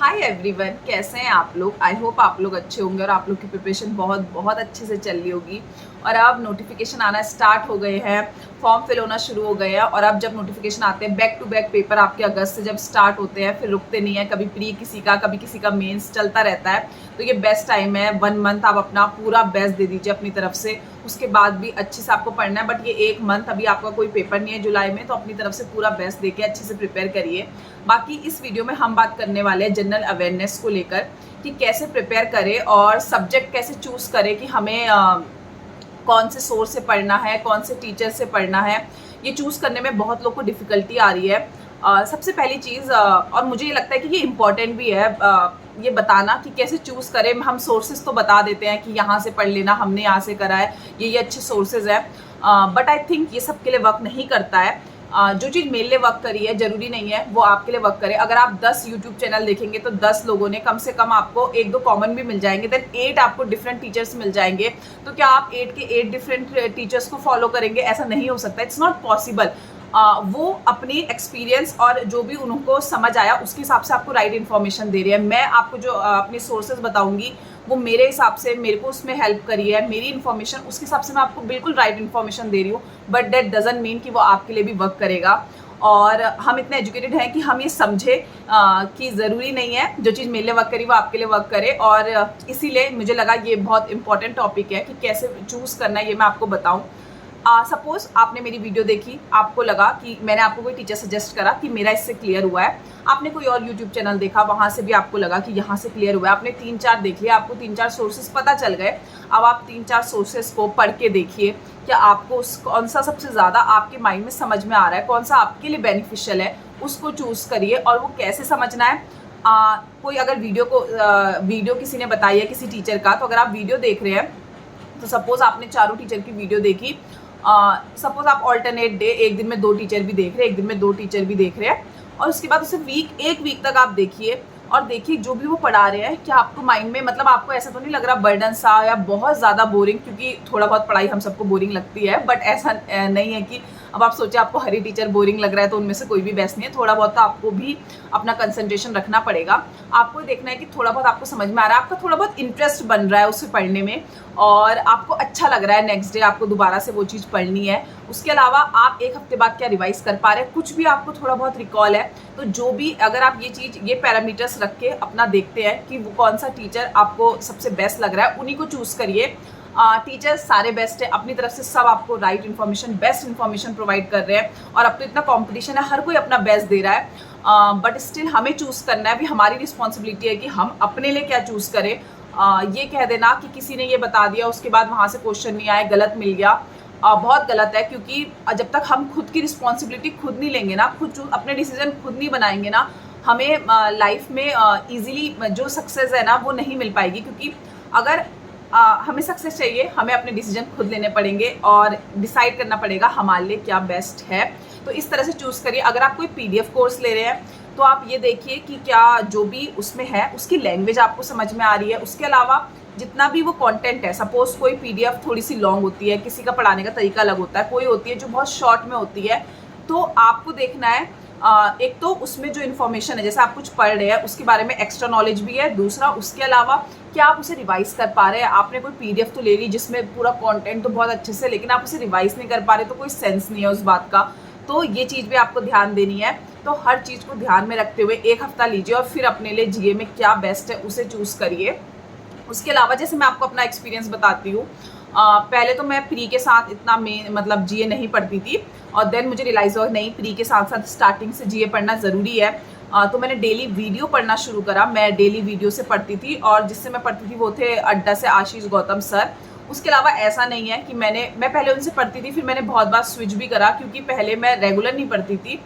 Hi everyone, कैसे हैं आप लोग। आई होप आप लोग अच्छे होंगे और आप लोग की प्रिपरेशन बहुत बहुत अच्छे से चल रही होगी। और अब नोटिफिकेशन आना स्टार्ट हो गए हैं, फॉर्म फिल होना शुरू हो गए हैं। और अब जब नोटिफिकेशन आते हैं बैक टू बैक पेपर आपके अगस्त से जब स्टार्ट होते हैं, फिर रुकते नहीं है। कभी प्री किसी का, कभी किसी का मेंस चलता रहता है। तो ये बेस्ट टाइम है, 1 मंथ आप अपना पूरा बेस्ट दे दीजिए अपनी तरफ से। उसके बाद भी अच्छे से आपको पढ़ना है, बट ये 1 मंथ अभी आपका कोई पेपर नहीं है जुलाई में, तो अपनी तरफ से पूरा बेस्ट देके अच्छे से प्रिपेयर करिए। बाकी इस वीडियो में हम बात करने वाले हैं जनरल अवेयरनेस को लेकर कि कैसे प्रिपेयर करें और सब्जेक्ट कैसे चूज करें कि हमें कौन से सोर्स से पढ़ना है, कौन से टीचर से पढ़ना है। ये चूज करने में बहुत लोग को डिफिकल्टी आ रही है। सबसे पहली चीज़ और मुझे ये लगता है कि ये इम्पॉर्टेंट भी है ये बताना कि कैसे चूज़ करें। हम सोर्सेज तो बता देते हैं कि यहाँ से पढ़ लेना, हमने यहाँ से करा है, ये अच्छे सोर्सेज है। बट आई थिंक ये सबके लिए वर्क नहीं करता है। जो चीज़ मेरे लिए वर्क करी है जरूरी नहीं है वो आपके लिए वर्क करे। अगर आप 10 यूट्यूब चैनल देखेंगे तो 10 लोगों ने कम से कम आपको 1-2 कॉमन भी मिल जाएंगे, देन 8 आपको डिफरेंट टीचर्स मिल जाएंगे। तो क्या आप 8 के 8 डिफरेंट टीचर्स को फॉलो करेंगे? ऐसा नहीं हो सकता, इट्स नॉट पॉसिबल। वो अपनी एक्सपीरियंस और जो भी उनको समझ आया उसके हिसाब से आपको राइट इन्फॉर्मेशन दे रही है। मैं आपको जो अपने सोर्सेज बताऊंगी वो मेरे हिसाब से मेरे को उसमें हेल्प करी है, मेरी इन्फॉर्मेशन उसके हिसाब से मैं आपको बिल्कुल राइट इन्फॉर्मेशन दे रही हूँ। बट दैट डजंट मीन कि वो आपके लिए भी वर्क करेगा। और हम इतने एजुकेटेड हैं कि हम ये समझे कि ज़रूरी नहीं है जो चीज़ मेरे लिए वर्क करी वो आपके लिए वर्क करे। और इसीलिए मुझे लगा ये बहुत इंपॉर्टेंट टॉपिक है कि कैसे चूज़ करना है, ये मैं आपको बताऊँ। सपोज आपने मेरी वीडियो देखी, आपको लगा कि मैंने आपको कोई टीचर सजेस्ट करा कि मेरा इससे क्लियर हुआ है। आपने कोई और यूट्यूब चैनल देखा, वहाँ से भी आपको लगा कि यहाँ से क्लियर हुआ है। आपने 3-4 देख लिया, आपको 3-4 सोर्सेज पता चल गए। अब आप 3-4 सोर्सेज को पढ़ के देखिए कि आपको कौन सा सबसे ज़्यादा आपके माइंड में समझ में आ रहा है, कौन सा आपके लिए बेनिफिशियल है, उसको चूज़ करिए। और वो कैसे समझना है, कोई अगर वीडियो किसी ने बताई है किसी टीचर का, तो अगर आप वीडियो देख रहे हैं तो सपोज आपने चारों टीचर की वीडियो देखी, सपोज आप ऑल्टरनेट डे, एक दिन में 2 टीचर भी देख रहे हैं, एक दिन में 2 टीचर भी देख रहे हैं, और उसके बाद उसे एक वीक तक आप देखिए और देखिए जो भी वो पढ़ा रहे हैं क्या आपको माइंड में, मतलब आपको ऐसा तो नहीं लग रहा बर्डन सा या बहुत ज़्यादा बोरिंग, क्योंकि थोड़ा बहुत पढ़ाई हम सबको बोरिंग लगती है। बट ऐसा नहीं है कि अब आप सोचे आपको हर ही टीचर बोरिंग लग रहा है तो उनमें से कोई भी बेस्ट नहीं है। थोड़ा बहुत तो आपको भी अपना कंसंट्रेशन रखना पड़ेगा। आपको देखना है कि थोड़ा बहुत आपको समझ में आ रहा है, आपका थोड़ा बहुत इंटरेस्ट बन रहा है उसे पढ़ने में और आपको अच्छा लग रहा है, नेक्स्ट डे आपको दोबारा से वो चीज़ पढ़नी है। उसके अलावा आप 1 हफ्ते बाद क्या रिवाइज कर पा रहे हैं, कुछ भी आपको थोड़ा बहुत रिकॉल है, तो जो भी अगर आप ये पैरामीटर्स रख के अपना देखते हैं कि वो कौन सा टीचर आपको सबसे बेस्ट लग रहा है, उन्हीं को चूज़ करिए। टीचर्स सारे बेस्ट है अपनी तरफ से, सब आपको right information, best information provide कर रहे हैं। और अब तो इतना कॉम्पिटिशन है, हर कोई अपना बेस्ट दे रहा है, बट स्टिल हमें चूज़ करना है। भी हमारी रिस्पॉन्सिबिलिटी है कि हम अपने लिए क्या चूज़ करें। ये कह देना कि किसी ने ये बता दिया उसके बाद वहाँ से क्वेश्चन नहीं आए, गलत मिल गया, बहुत गलत है। क्योंकि जब तक हम खुद की रिस्पॉन्सिबिलिटी खुद नहीं लेंगे ना, अपने डिसीजन खुद नहीं बनाएंगे ना, हमें लाइफ में ईजिली जो सक्सेस है ना वो नहीं मिल पाएगी। क्योंकि अगर हमें सक्सेस चाहिए, हमें अपने डिसीजन खुद लेने पड़ेंगे और डिसाइड करना पड़ेगा हमारे लिए क्या बेस्ट है। तो इस तरह से चूज़ करिए। अगर आप कोई PDF कोर्स ले रहे हैं तो आप ये देखिए कि क्या जो भी उसमें है उसकी लैंग्वेज आपको समझ में आ रही है। उसके अलावा जितना भी वो कंटेंट है, सपोज कोई PDF थोड़ी सी लॉन्ग होती है, किसी का पढ़ाने का तरीका अलग होता है, कोई होती है जो बहुत शॉर्ट में होती है, तो आपको देखना है एक तो उसमें जो इन्फॉर्मेशन है, जैसे आप कुछ पढ़ रहे हैं उसके बारे में एक्स्ट्रा नॉलेज भी है। दूसरा उसके अलावा क्या आप उसे रिवाइज कर पा रहे हैं। आपने कोई PDF तो ले ली जिसमें पूरा कंटेंट तो बहुत अच्छे से, लेकिन आप उसे रिवाइज नहीं कर पा रहे तो कोई सेंस नहीं है उस बात का। तो ये चीज़ भी आपको ध्यान देनी है। तो हर चीज़ को ध्यान में रखते हुए 1 हफ्ता लीजिए और फिर अपने लिए GA में क्या बेस्ट है उसे चूज़ करिए। उसके अलावा जैसे मैं आपको अपना एक्सपीरियंस बताती हूँ, पहले तो मैं प्री के साथ इतना मतलब GA नहीं पढ़ती थी, और देन मुझे रियलाइज़ हुआ नहीं, प्री के साथ साथ स्टार्टिंग से GA पढ़ना ज़रूरी है। तो मैंने डेली वीडियो पढ़ना शुरू करा। मैं डेली वीडियो से पढ़ती थी और जिससे मैं पढ़ती थी वो थे अड्डा से आशीष गौतम सर। उसके अलावा ऐसा नहीं है कि मैं पहले उनसे पढ़ती थी, फिर मैंने बहुत बार स्विच भी करा, क्योंकि पहले मैं रेगुलर नहीं पढ़ती थी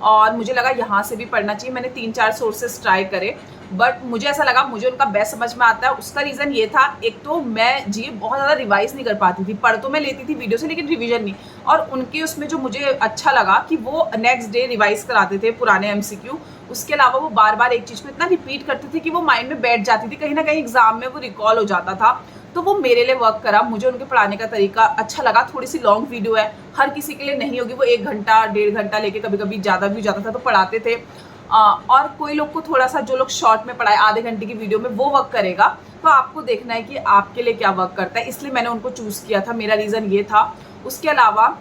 और मुझे लगा यहाँ से भी पढ़ना चाहिए। मैंने 3-4 सोर्सेज ट्राई करे, बट मुझे ऐसा लगा मुझे उनका बेस्ट समझ में आता है। उसका रीज़न ये था, एक तो मैं GA बहुत ज़्यादा रिवाइज नहीं कर पाती थी, पढ़ तो मैं लेती थी वीडियो से लेकिन रिवीजन नहीं। और उनके उसमें जो मुझे अच्छा लगा कि वो नेक्स्ट डे रिवाइज कराते थे पुराने MCQ। उसके अलावा वो बार बार एक चीज़ को इतना रिपीट करते थे कि वो माइंड में बैठ जाती थी, कहीं ना कहीं एग्जाम में वो रिकॉल हो जाता था। तो वो मेरे लिए वर्क करा, मुझे उनके पढ़ाने का तरीका अच्छा लगा। थोड़ी सी लॉन्ग वीडियो है, हर किसी के लिए नहीं होगी, वो 1 घंटा 1.5 घंटा लेके कभी कभी ज़्यादा भी हो जाता था तो पढ़ाते थे। और कोई लोग को थोड़ा सा, जो लोग शॉर्ट में पढ़ाए आधे घंटे की वीडियो में, वो वर्क करेगा। तो आपको देखना है कि आपके लिए क्या वर्क करता है, इसलिए मैंने उनको चूज़ किया था, मेरा रीज़न ये था। उसके अलावा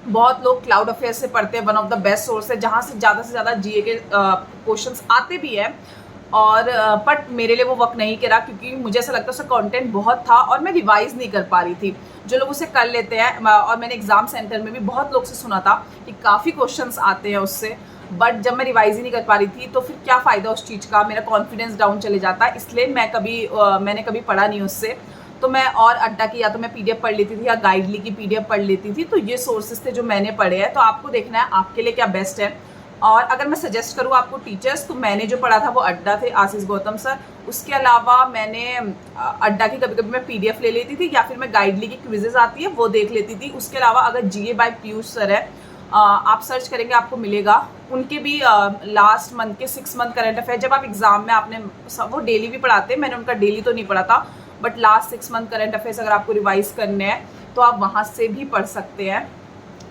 बहुत लोग क्लाउड अफेयर से पढ़ते हैं, one of the best source है जहाँ से ज़्यादा जीए के क्वेश्चंस आते भी हैं, और बट मेरे लिए वो वर्क नहीं करा, क्योंकि मुझे ऐसा लगता है उसका कंटेंट बहुत था और मैं रिवाइज़ नहीं कर पा रही थी। जो लोग उसे कर लेते हैं, और मैंने एग्ज़ाम सेंटर में भी बहुत लोग से सुना था कि काफ़ी क्वेश्चंस आते हैं उससे, बट जब मैं रिवाइज ही नहीं कर पा रही थी तो फिर क्या फ़ायदा उस चीज़ का, मेरा कॉन्फिडेंस डाउन चले जाता है। इसलिए मैंने कभी पढ़ा नहीं उससे। तो मैं और अड्डा की या तो मैं पीडीएफ पढ़ लेती थी या गाइडली की पीडीएफ पढ़ लेती थी। तो ये सोर्सेज थे जो मैंने पढ़े हैं। तो आपको देखना है आपके लिए क्या बेस्ट है। और अगर मैं सजेस्ट करूँ आपको टीचर्स, तो मैंने जो पढ़ा था वो अड्डा थे, आशीष गौतम सर। उसके अलावा मैंने अड्डा की कभी कभी मैं पीडीएफ ले लेती थी, या फिर मैं गाइडली की क्विजेज आती है वो देख लेती थी। उसके अलावा अगर जीए बाय पीयूष सर है, आप सर्च करेंगे आपको मिलेगा। उनके भी लास्ट मंथ के 6 मंथ करंट अफेयर, जब आप एग्जाम में आपने, वो डेली भी पढ़ाते हैं, मैंने उनका डेली तो नहीं पढ़ा था, but last 6 month current affairs अगर आपको रिवाइज करने हैं तो आप वहाँ से भी पढ़ सकते हैं।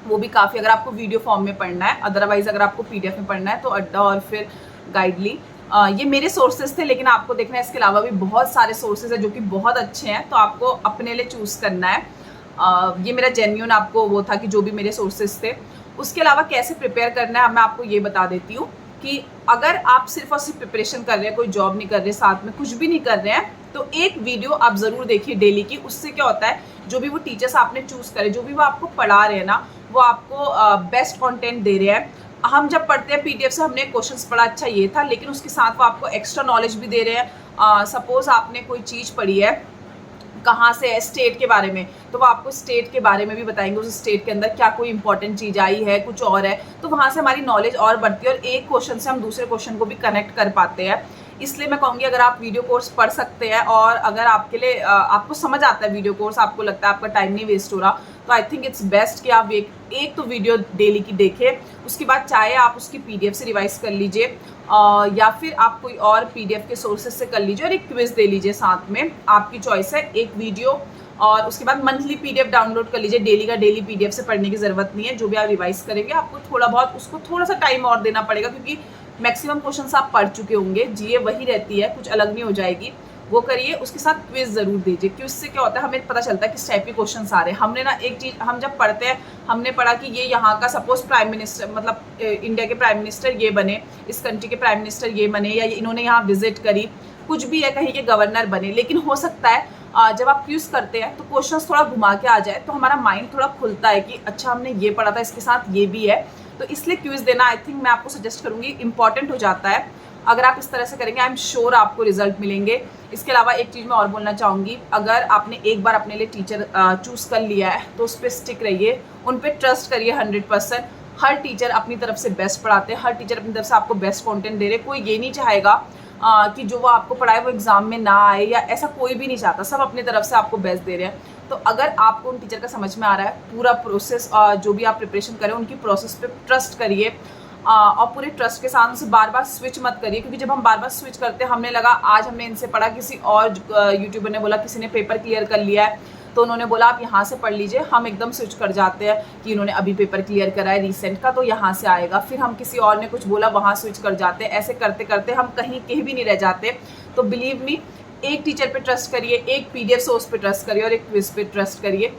वो भी काफ़ी, अगर आपको वीडियो फॉर्म में पढ़ना है। अदरवाइज अगर आपको पीडीएफ में पढ़ना है तो अड्डा और फिर गाइडली, ये मेरे सोर्सेज थे। लेकिन आपको देखना है इसके अलावा भी बहुत सारे सोर्सेज हैं जो कि बहुत अच्छे हैं, तो आपको अपने लिए चूज़ करना है। ये मेरा जेन्यून आपको वो था कि जो भी मेरे सोर्सेज थे। उसके अलावा कैसे प्रिपेयर करना है मैं आपको ये बता देती हूँ कि अगर आप सिर्फ और सिर्फ प्रिपरेशन कर रहे हैं, कोई जॉब नहीं कर रहे, साथ में कुछ भी नहीं कर रहे हैं, तो एक वीडियो आप ज़रूर देखिए डेली की। उससे क्या होता है, जो भी वो टीचर्स आपने चूज़ करे, जो भी वो आपको पढ़ा रहे हैं ना, वो आपको बेस्ट कंटेंट दे रहे हैं। हम जब पढ़ते हैं पीडीएफ से, हमने क्वेश्चंस पढ़ा, अच्छा ये था, लेकिन उसके साथ वो आपको एक्स्ट्रा नॉलेज भी दे रहे हैं। सपोज आपने कोई चीज़ पढ़ी है, कहाँ से है, स्टेट के बारे में, तो वो आपको स्टेट के बारे में भी बताएंगे, उस स्टेट के अंदर क्या कोई इंपॉर्टेंट चीज़ आई है, कुछ और है। तो वहाँ से हमारी नॉलेज और बढ़ती है, और एक क्वेश्चन से हम दूसरे क्वेश्चन को भी कनेक्ट कर पाते हैं। इसलिए मैं कहूँगी अगर आप वीडियो कोर्स पढ़ सकते हैं, और अगर आपके लिए आपको समझ आता है वीडियो कोर्स, आपको लगता है आपका टाइम नहीं वेस्ट हो रहा, तो आई थिंक इट्स बेस्ट कि आप एक तो वीडियो डेली की देखें। उसके बाद चाहे आप उसकी पीडीएफ से रिवाइज कर लीजिए, या फिर आप कोई और पीडीएफ के सोर्सेज से कर लीजिए, और एक क्विज दे लीजिए साथ में, आपकी चॉइस है। एक वीडियो, और उसके बाद मंथली पीडीएफ डाउनलोड कर लीजिए। डेली का डेली पीडीएफ से पढ़ने की ज़रूरत नहीं है। जो भी आप रिवाइज करेंगे, आपको थोड़ा बहुत उसको थोड़ा सा टाइम और देना पड़ेगा, क्योंकि मैक्सिमम क्वेश्चंस आप पढ़ चुके होंगे। जीए वही रहती है, कुछ अलग नहीं हो जाएगी। वो करिए, उसके साथ क्विज ज़रूर दीजिए। क्विज से क्या होता है, हमें पता चलता है किस टाइप के क्वेश्चंस आ रहे हैं। हमने ना एक चीज़, हम जब पढ़ते हैं, हमने पढ़ा कि ये यहाँ का सपोज प्राइम मिनिस्टर, मतलब इंडिया के प्राइम मिनिस्टर ये बने, इस कंट्री के प्राइम मिनिस्टर ये बने, या इन्होंने यहाँ विजिट करी, कुछ भी है, कहीं के गवर्नर बने। लेकिन हो सकता है जब आप क्विज करते हैं तो क्वेश्चंस थोड़ा घुमा के आ जाए, तो हमारा माइंड थोड़ा खुलता है कि अच्छा हमने ये पढ़ा था, इसके साथ ये भी है। तो इसलिए क्विज देना आई थिंक मैं आपको सजेस्ट करूँगी, इंपॉर्टेंट हो जाता है। अगर आप इस तरह से करेंगे, आई एम श्योर आपको रिजल्ट मिलेंगे। इसके अलावा एक चीज़ मैं और बोलना चाहूँगी, अगर आपने एक बार अपने लिए टीचर चूज़ कर लिया है तो उस पर स्टिक रहिए, उन पर ट्रस्ट करिए 100%। हर टीचर अपनी तरफ से बेस्ट पढ़ाते हैं, हर टीचर अपनी तरफ से आपको बेस्ट कंटेंट दे रहे। कोई ये नहीं चाहेगा कि जो वो आपको पढ़ाए वो एग्जाम में ना आए, या ऐसा कोई भी नहीं चाहता। सब अपनी तरफ से आपको बेस्ट दे रहे हैं। तो अगर आपको उन टीचर का समझ में आ रहा है, पूरा प्रोसेस, जो भी आप प्रिपरेशन करें उनकी प्रोसेस पे ट्रस्ट करिए, और पूरे ट्रस्ट के साथ उनसे बार बार स्विच मत करिए। क्योंकि जब हम बार बार स्विच करते हैं, हमने लगा आज हमने इनसे पढ़ा, किसी और यूट्यूबर ने बोला किसी ने पेपर क्लियर कर लिया है, तो उन्होंने बोला आप यहाँ से पढ़ लीजिए, हम एकदम स्विच कर जाते हैं कि इन्होंने अभी पेपर क्लियर करा है रिसेंट का, तो यहाँ से आएगा। फिर हम किसी और ने कुछ बोला, वहाँ स्विच कर जाते हैं। ऐसे करते करते हम कहीं भी नहीं रह जाते। तो बिलीव मी, एक टीचर पे ट्रस्ट करिए, एक पीडीएफ सोर्स पे ट्रस्ट करिए, और एक क्विज पे ट्रस्ट करिए।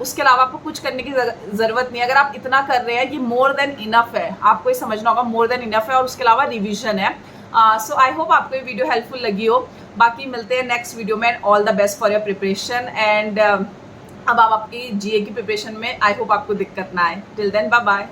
उसके अलावा आपको कुछ करने की ज़रूरत नहीं है। अगर आप इतना कर रहे हैं, ये मोर देन इनफ है। आपको ये समझना होगा, मोर देन इनफ है। और उसके अलावा रिवीजन है। सो आई होप आपको ये वीडियो हेल्पफुल लगी हो। बाकी मिलते हैं नेक्स्ट वीडियो में। All the best for your preparation. And अब आप आपकी जीए की प्रिपरेशन में आई होप आपको दिक्कत ना आए। Till then, bye bye.